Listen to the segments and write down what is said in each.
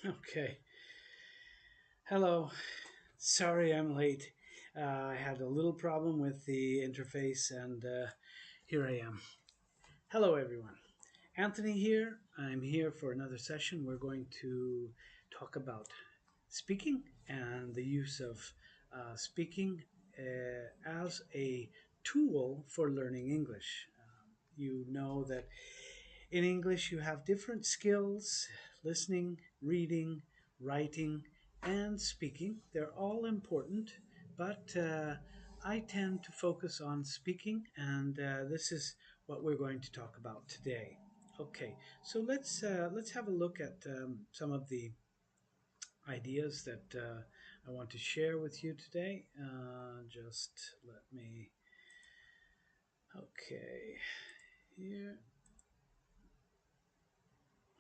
Okay. Hello. Sorry I'm late. I had a little problem with the interface and here I am. Hello, everyone. Anthony here. I'm here for another session. We're going to talk about speaking and the use of speaking as a tool for learning English. You know that in English, you have different skills: listening, reading, writing, and speaking. They're all important, but I tend to focus on speaking, and this is what we're going to talk about today. Okay, so let's have a look at some of the ideas that I want to share with you today. Just let me. Okay, here.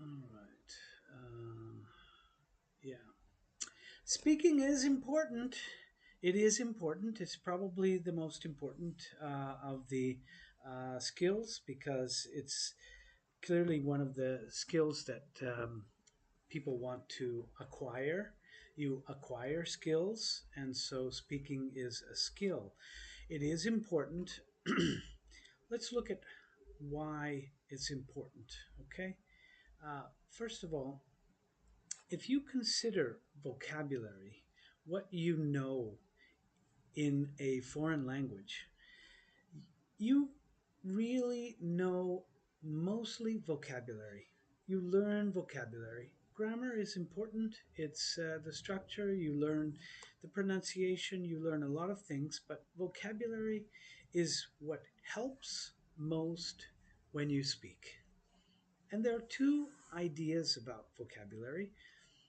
All right. Yeah. Speaking is important. It is important. It's probably the most important of the skills because it's clearly one of the skills that people want to acquire. You acquire skills, and so speaking is a skill. It is important. Let's look at why it's important. Okay. First of all, if you consider vocabulary, what you know in a foreign language, you really know mostly vocabulary. You learn vocabulary. Grammar is important. It's the structure. You learn the pronunciation. You learn a lot of things, but vocabulary is what helps most when you speak. And there are two ideas about vocabulary.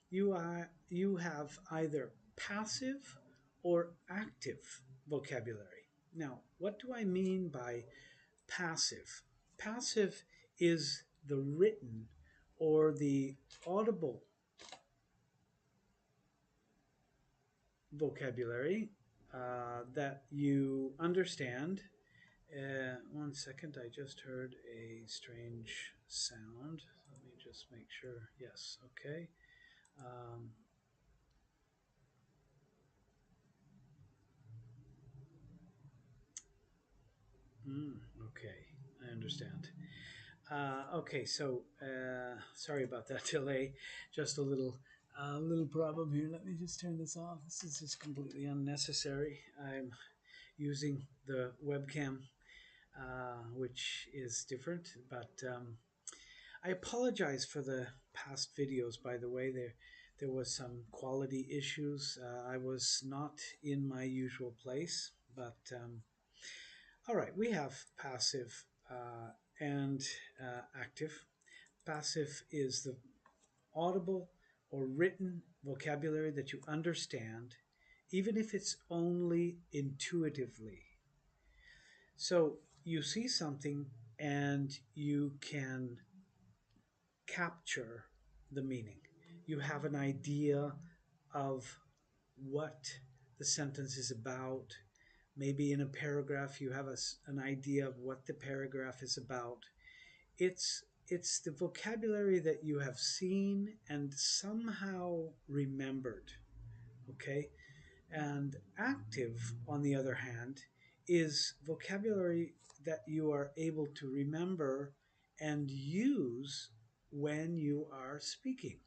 You have either passive or active vocabulary. Now, what do I mean by passive? Passive is the written or the audible vocabulary that you understand. One second, I just heard a strange sound. Let me just make sure. Yes, okay. Um, okay, I understand. Okay, so sorry about that delay. Just a little problem here. Let me just turn this off. This is just completely unnecessary. I'm using the webcam, which is different, but I apologize for the past videos. By the way, there was some quality issues. I was not in my usual place, but all right, we have passive and active. Passive is the audible or written vocabulary that you understand, even if it's only intuitively. So you see something and you can capture the meaning. You have an idea of what the sentence is about. Maybe in a paragraph, you have an idea of what the paragraph is about. It's the vocabulary that you have seen and somehow remembered. Okay, and active, on the other hand, is vocabulary that you are able to remember and use when you are speaking.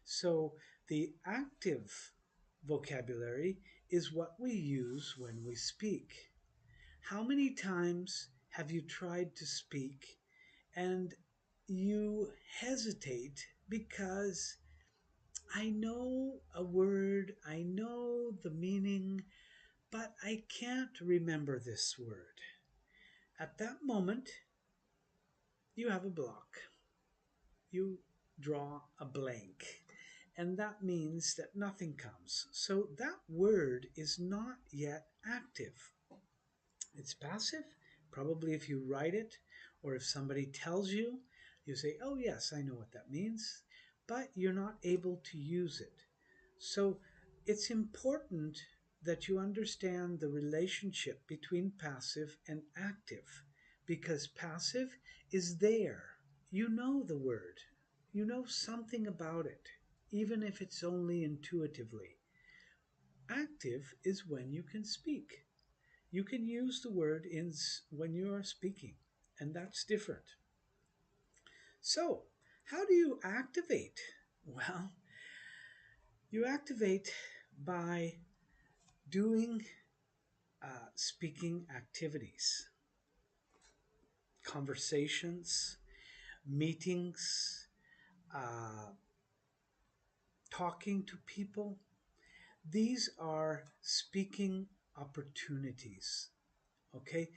So the active vocabulary is what we use when we speak. How many times have you tried to speak and you hesitate because I know a word, I know the meaning, but I can't remember this word? At that moment, you have a block. You draw a blank. And that means that nothing comes. So that word is not yet active. It's passive. Probably if you write it or if somebody tells you, you say, oh, yes, I know what that means, but you're not able to use it. So it's important that you understand the relationship between passive and active because passive is there. You know the word, you know something about it, even if it's only intuitively. Active is when you can speak. You can use the word when you are speaking, and that's different. So, how do you activate? Well, you activate by doing speaking activities, conversations, meetings, uh, talking to people. These are speaking opportunities. Okay?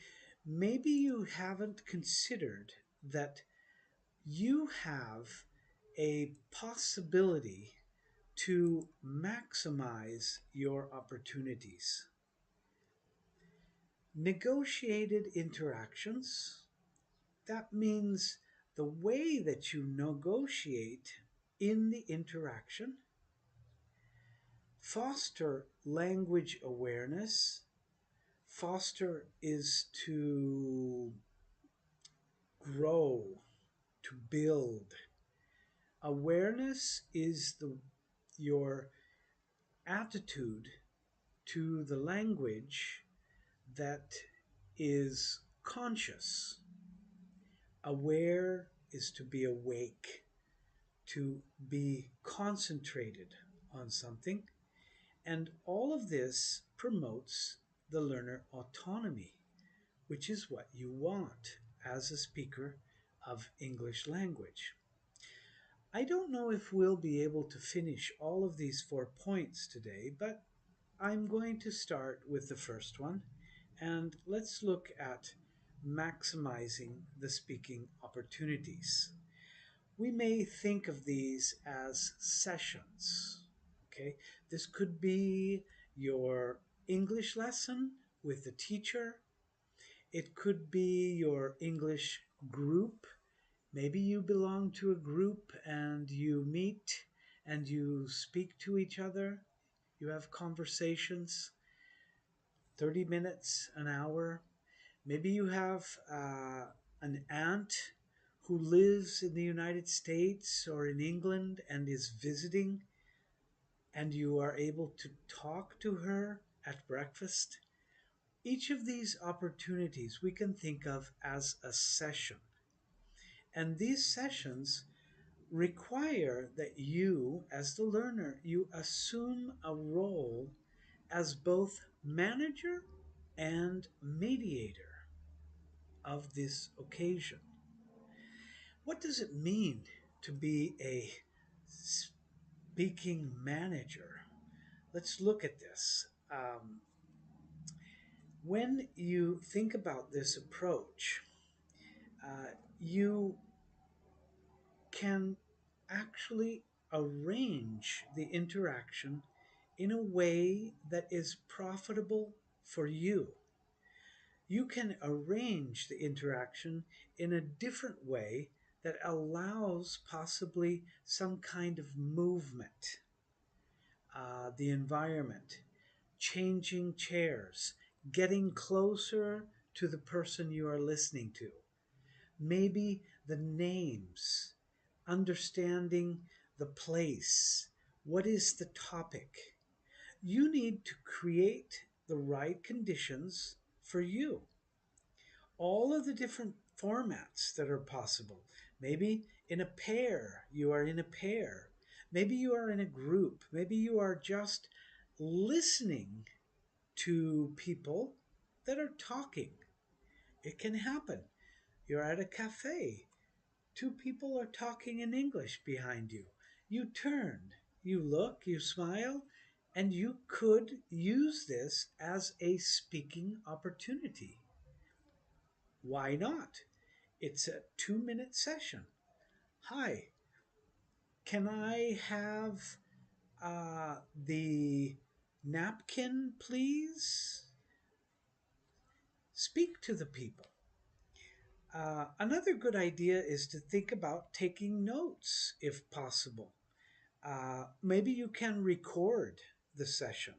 Maybe you haven't considered that you have a possibility to maximize your opportunities. Negotiated interactions, that means the way that you negotiate in the interaction. Foster language awareness. Foster is to grow, to build. Awareness is your attitude to the language that is conscious. Aware is to be awake, to be concentrated on something. And all of this promotes the learner autonomy, which is what you want as a speaker of English language. I don't know if we'll be able to finish all of these 4 points today, but I'm going to start with the first one, and let's look at maximizing the speaking opportunities. We may think of these as sessions. Okay, this could be your English lesson with the teacher. It could be your English group. Maybe you belong to a group and you meet and you speak to each other. You have conversations, 30 minutes, an hour. Maybe you have an aunt who lives in the United States or in England and is visiting, and you are able to talk to her at breakfast. Each of these opportunities we can think of as a session. And these sessions require that you, as the learner, you assume a role as both manager and mediator of this occasion. What does it mean to be a speaking manager? Let's look at this. When you think about this approach, you can actually arrange the interaction in a way that is profitable for you. You can arrange the interaction in a different way that allows possibly some kind of movement, the environment, changing chairs, getting closer to the person you are listening to. Maybe the names, understanding the place. What is the topic? You need to create the right conditions for you. All of the different formats that are possible. Maybe in a pair, you are in a pair. Maybe you are in a group. Maybe you are just listening to people that are talking. It can happen. You're at a cafe. Two people are talking in English behind you. You turn, you look, you smile, and you could use this as a speaking opportunity. Why not? It's a 2 minute session. Hi, can I have the napkin, please? Speak to the people. Another good idea is to think about taking notes if possible. Maybe you can record the session.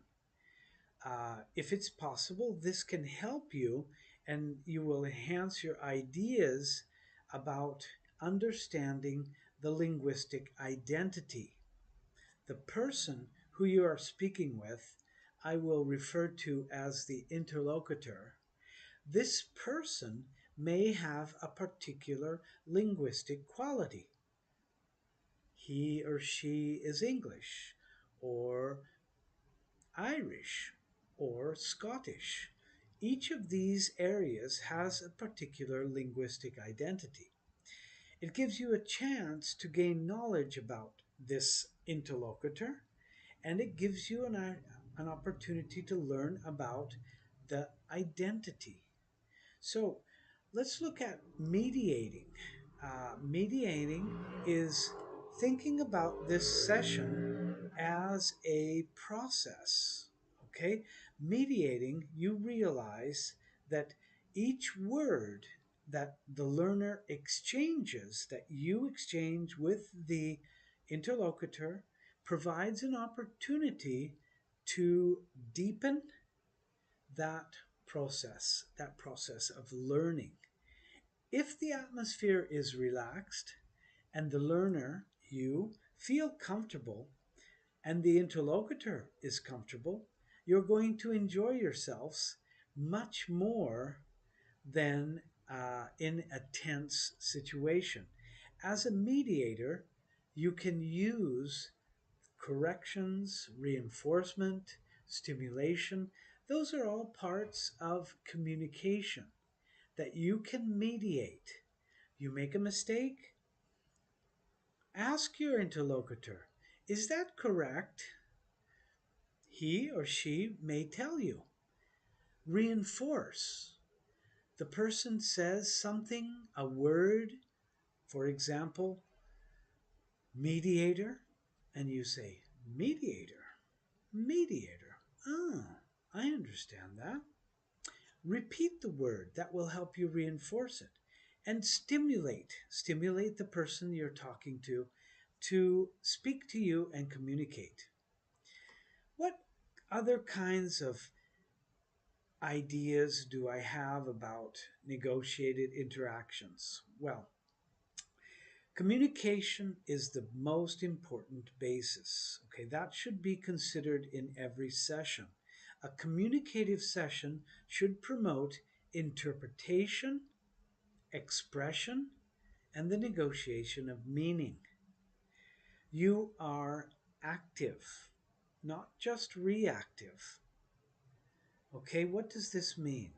If it's possible, this can help you and you will enhance your ideas about understanding the linguistic identity. The person who you are speaking with, I will refer to as the interlocutor. This person may have a particular linguistic quality. He or she is English, or Irish, or Scottish. Each of these areas has a particular linguistic identity. It gives you a chance to gain knowledge about this interlocutor, and it gives you an opportunity to learn about the identity. So let's look at mediating. Mediating is thinking about this session as a process. Okay? Mediating, you realize that each word that the learner exchanges, that you exchange with the interlocutor, provides an opportunity to deepen that process of learning. If the atmosphere is relaxed and the learner, you, feel comfortable and the interlocutor is comfortable, you're going to enjoy yourselves much more than in a tense situation. As a mediator, you can use corrections, reinforcement, stimulation. Those are all parts of communication that you can mediate. You make a mistake, ask your interlocutor, is that correct? He or she may tell you. Reinforce. The person says something, a word, for example, mediator, and you say, mediator, mediator. Ah, I understand that. Repeat the word. That will help you reinforce it. And stimulate the person you're talking to speak to you and communicate. What other kinds of ideas do I have about negotiated interactions? Well, communication is the most important basis. Okay, that should be considered in every session. A communicative session should promote interpretation, expression, and the negotiation of meaning. You are active, not just reactive. Okay, what does this mean?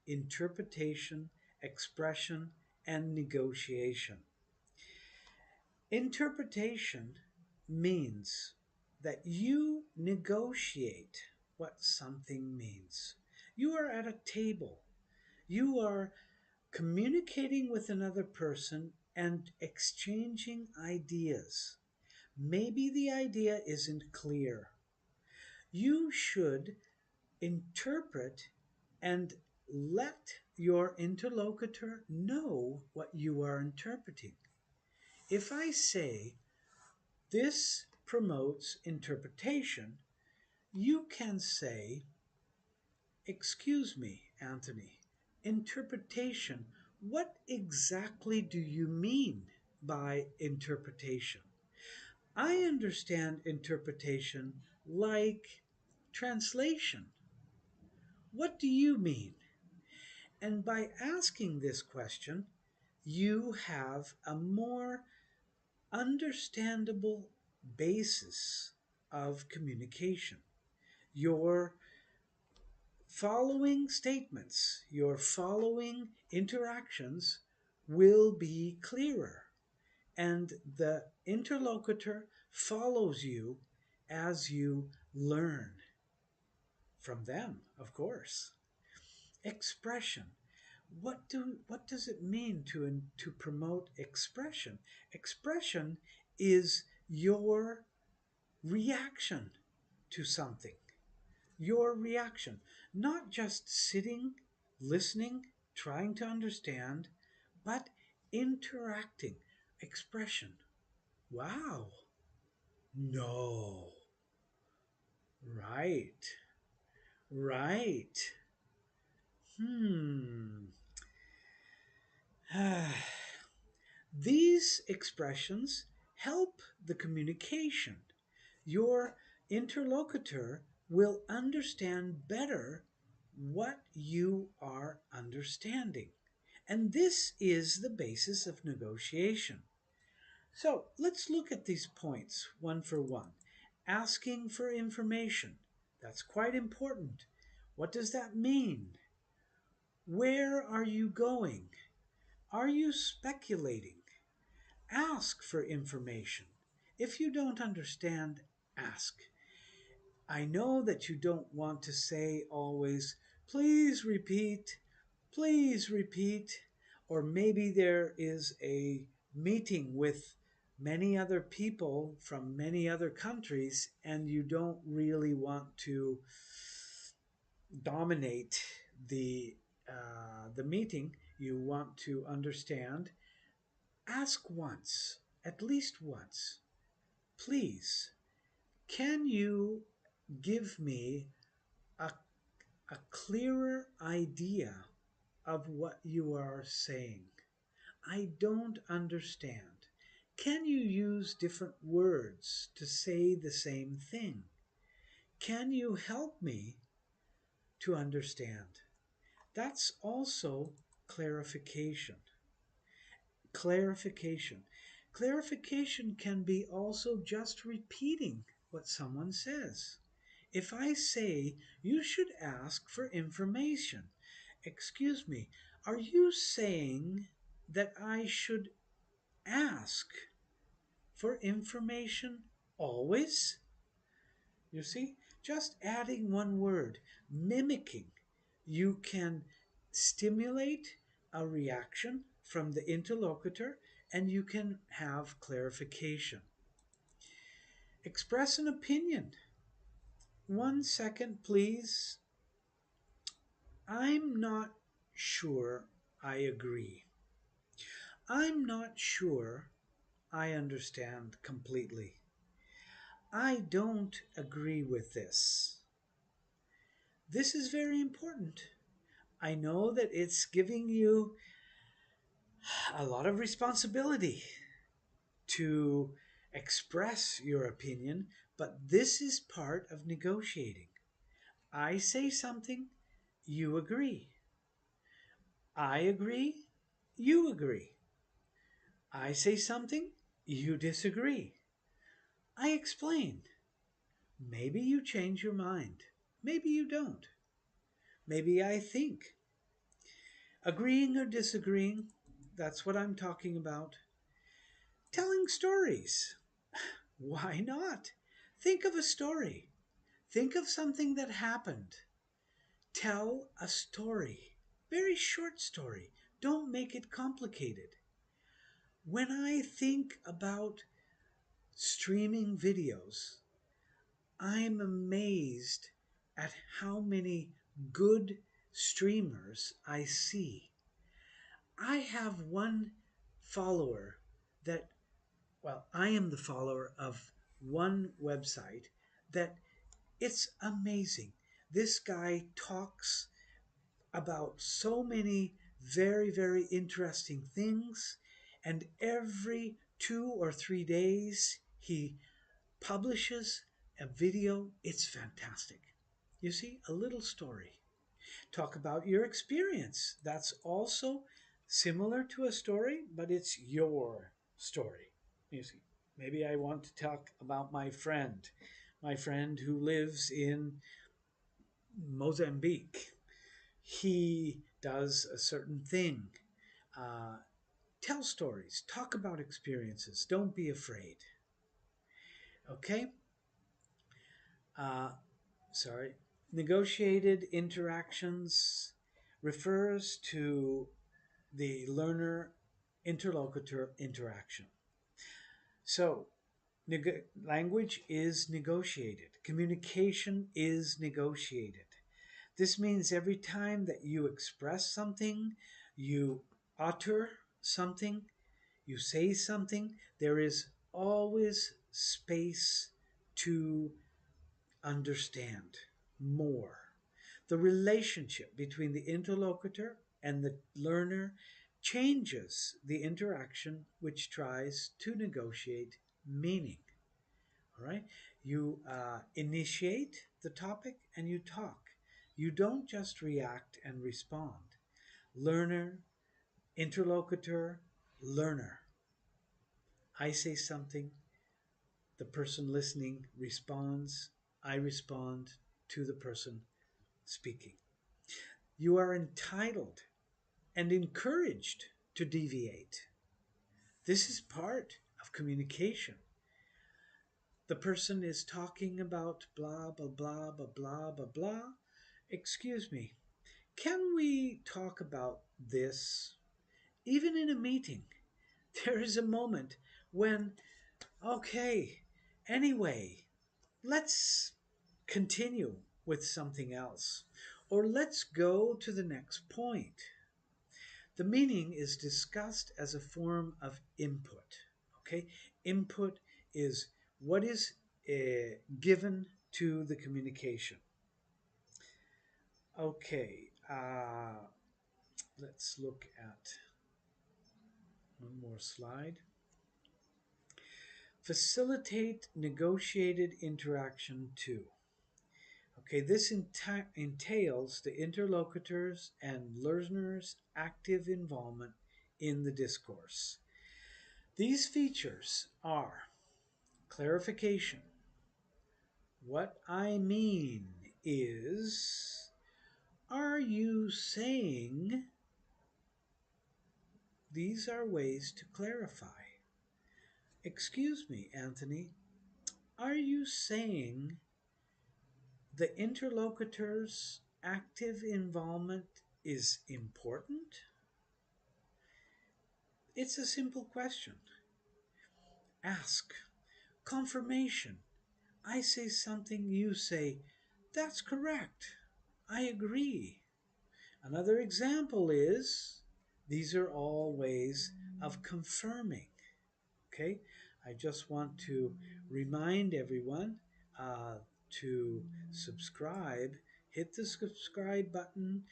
Interpretation, expression, and negotiation. Interpretation means that you negotiate what something means. You are at a table. You are communicating with another person and exchanging ideas. Maybe the idea isn't clear. You should interpret and let your interlocutor know what you are interpreting. If I say, this promotes interpretation, you can say, excuse me, Anthony, interpretation, what exactly do you mean by interpretation? I understand interpretation like translation. What do you mean? And by asking this question, you have a more understandable basis of communication. Your following statements, your following interactions will be clearer, and the interlocutor follows you as you learn from them, of course. Expression. What does it mean to promote expression? Expression is your reaction to something. Your reaction, not just sitting, listening, trying to understand, but interacting. Expression. Wow. No. Right. Right. Hmm. These expressions help the communication. Your interlocutor will understand better what you are understanding. And this is the basis of negotiation. So let's look at these points one for one. Asking for information. That's quite important. What does that mean? Where are you going? Are you speculating? Ask for information. If you don't understand, ask. I know that you don't want to say always, please repeat, or maybe there is a meeting with many other people from many other countries and you don't really want to dominate the the meeting. You want to understand. Ask once, at least once, please, can you give me a, a clearer idea of what you are saying? I don't understand. Can you use different words to say the same thing? Can you help me to understand? That's also clarification. Clarification. Clarification can be also just repeating what someone says. If I say, you should ask for information, excuse me, are you saying that I should ask for information always? You see, just adding one word, mimicking, you can stimulate a reaction from the interlocutor and you can have clarification. Express an opinion. 1 second, please. I'm not sure I agree. I'm not sure I understand completely. I don't agree with this. This is very important. I know that it's giving you a lot of responsibility to express your opinion, but this is part of negotiating. I say something, you agree. I agree, you agree. I say something, you disagree. I explain. Maybe you change your mind. Maybe you don't. Maybe I think. Agreeing or disagreeing, that's what I'm talking about. Telling stories. Why not? Think of a story. Think of something that happened. Tell a story. Very short story. Don't make it complicated. When I think about streaming videos, I'm amazed at how many good streamers I see. I have one follower that, well, I am the follower of one website that it's amazing. This guy talks about so many very, very interesting things, and every 2 or 3 days he publishes a video. It's fantastic. You see, a little story. Talk about your experience. That's also similar to a story, but it's your story. You see, maybe I want to talk about my friend who lives in Mozambique. He does a certain thing. Uh, Tell stories, talk about experiences, don't be afraid. Okay? Uh, Sorry. Negotiated interactions refers to the learner interlocutor interaction. So, language is negotiated, communication is negotiated. This means every time that you express something, you utter something, you say something, there is always space to understand more. The relationship between the interlocutor and the learner changes the interaction which tries to negotiate meaning. All right. You initiate the topic and you talk. You don't just react and respond. Learner, interlocutor, learner. I say something, the person listening responds, I respond to the person speaking. You are entitled and encouraged to deviate. This is part of communication. The person is talking about blah, blah, blah, blah, blah, blah, blah. Excuse me, can we talk about this? Even in a meeting, there is a moment when, okay, anyway, let's continue with something else, or let's go to the next point. The meaning is discussed as a form of input. Okay, input is what is given to the communication. Okay, let's look at one more slide. Facilitate negotiated interaction too. Okay, this entails the interlocutors and learners' active involvement in the discourse. These features are clarification. What I mean is, are you saying, these are ways to clarify. Excuse me, Anthony, are you saying the interlocutor's active involvement is important? It's a simple question. Ask. Confirmation. I say something, you say, that's correct. I agree. Another example is, these are all ways of confirming. Okay, I just want to remind everyone uh, to subscribe. Hit the subscribe button,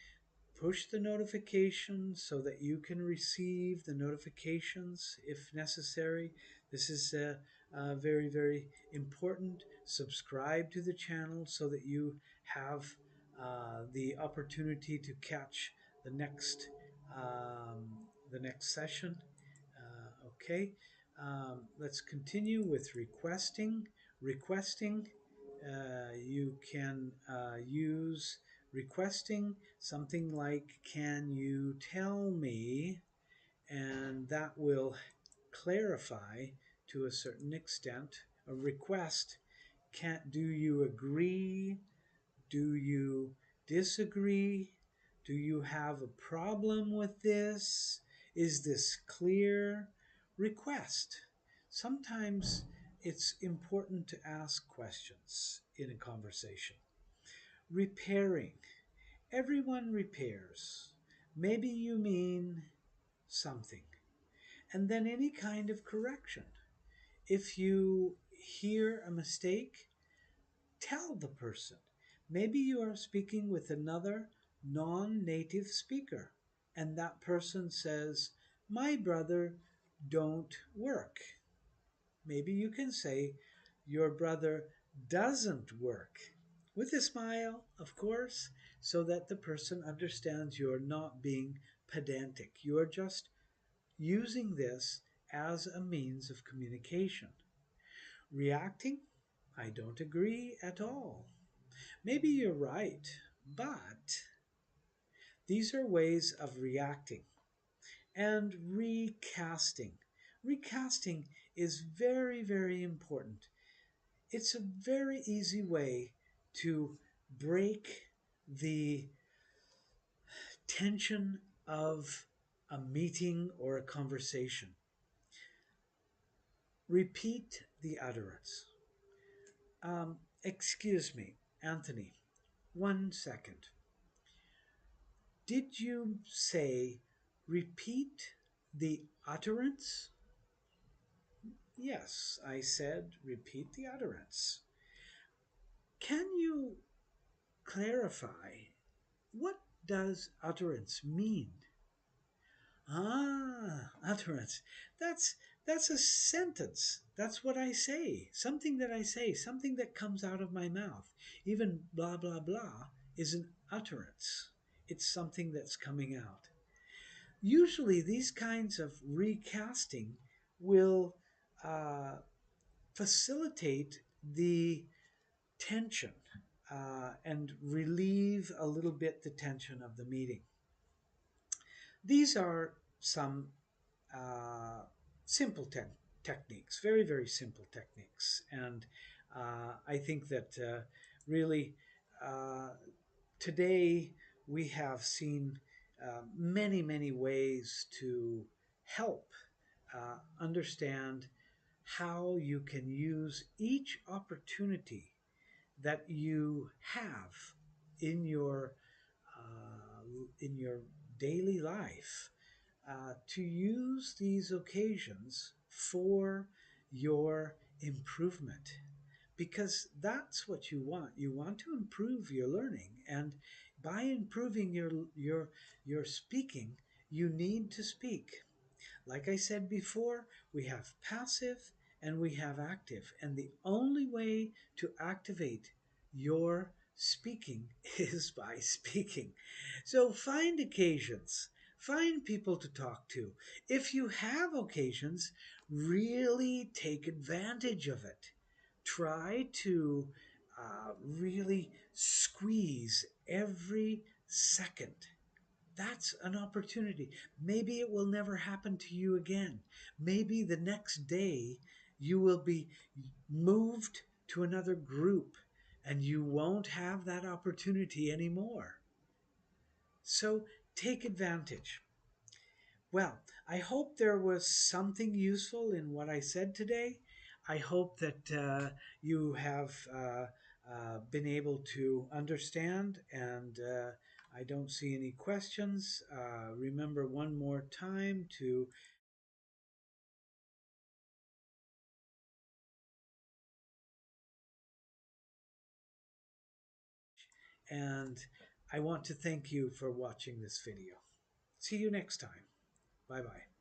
push the notification so that you can receive the notifications if necessary. This is very, very important. Subscribe to the channel so that you have the opportunity to catch the next um, the next session. Okay, let's continue with requesting. Requesting, you can use requesting something like, can you tell me? And that will clarify to a certain extent. A request, can't, do you agree? Do you disagree? Do you have a problem with this? Is this clear? Request. Sometimes it's important to ask questions in a conversation. Repairing. Everyone repairs. Maybe you mean something. And then any kind of correction. If you hear a mistake, tell the person. Maybe you are speaking with another non-native speaker, and that person says, my brother don't work. Maybe you can say, your brother doesn't work, with a smile, of course, so that the person understands you're not being pedantic. You are just using this as a means of communication. Reacting, I don't agree at all. Maybe you're right, but these are ways of reacting. And recasting. Recasting is very, very important. It's a very easy way to break the tension of a meeting or a conversation. Repeat the utterance. Excuse me, Anthony, 1 second. Did you say repeat the utterance? Yes, I said repeat the utterance. Can you clarify, what does utterance mean? Ah, utterance. That's That's a sentence. That's what I say. Something that I say, something that comes out of my mouth. Even blah, blah, blah is an utterance. It's something that's coming out. Usually, these kinds of recasting will uh, facilitate the tension and relieve a little bit the tension of the meeting. These are some uh, simple techniques, very, very simple techniques. And I think that really uh, today we have seen many, many ways to help understand how you can use each opportunity that you have in your in your daily life to use these occasions for your improvement, because that's what you want. You want to improve your learning, and by improving your speaking, you need to speak. Like I said before, we have passive and we have active. And the only way to activate your speaking is by speaking. So find occasions, find people to talk to. If you have occasions, really take advantage of it. Try to really squeeze every second. That's an opportunity. Maybe it will never happen to you again. Maybe the next day you will be moved to another group and you won't have that opportunity anymore. So take advantage. Well, I hope there was something useful in what I said today. I hope that you have been able to understand, and I don't see any questions. Remember one more time to, and I want to thank you for watching this video. See you next time. Bye bye.